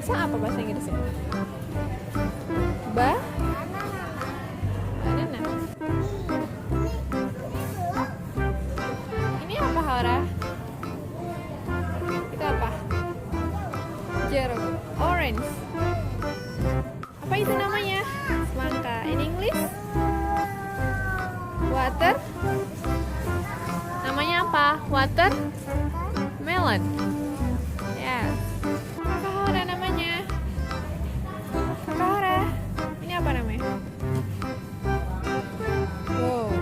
Apa bahasa Inggrisnya? Banana. Ini apa, Hara? Itu apa? Jeruk. Orange. Apa itu namanya? Semangka. In English? Water. Namanya apa? Water melon. Yes. Kakak Hora namanya. Kakak Hora. Ini apa namanya? Wow.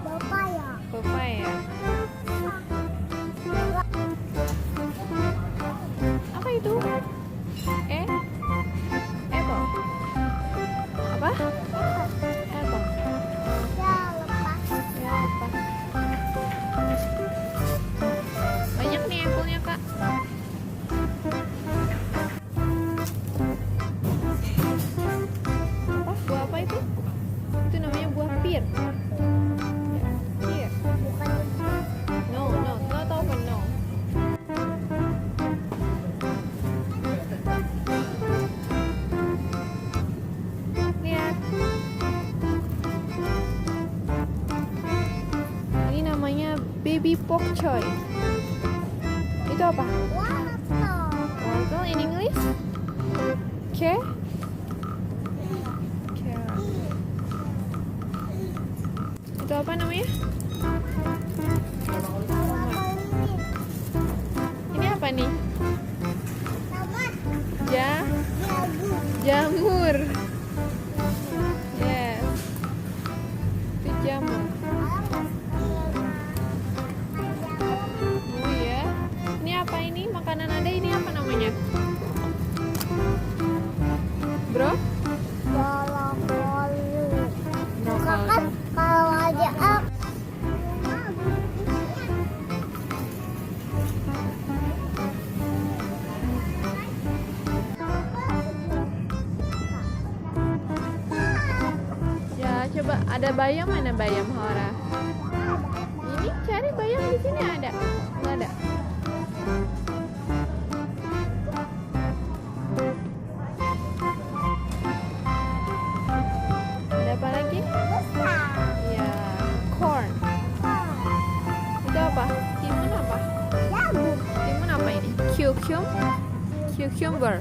Papaya. Papaya. Apa itu? Apple. Apa? Apple. Ya, lepas. Ya, apa? Banyak nih apple-nya, Kak. Apa? Buah apa itu? Itu namanya buah pir. Ya, pir. Bukan No, not open, no. Lihat. Ini namanya baby pork choy. Itu apa? wortel. Wortel in English? Carrot. Itu apa namanya? Ini apa nih? Tomat. Jamur. Yes. Itu jamur. Oh iya. Ini apa ini? Makanan ada ini apa namanya? Bro? Brokoli. Brokoli. Kan kalau aja aku. Ya, coba ada bayam, mana bayam, Hora? Ini cari bayam di sini ada. Nggak ada. Ada apa lagi? Ya, corn. Itu apa? Timun apa? Jagung. Timun apa ini? Cucumber.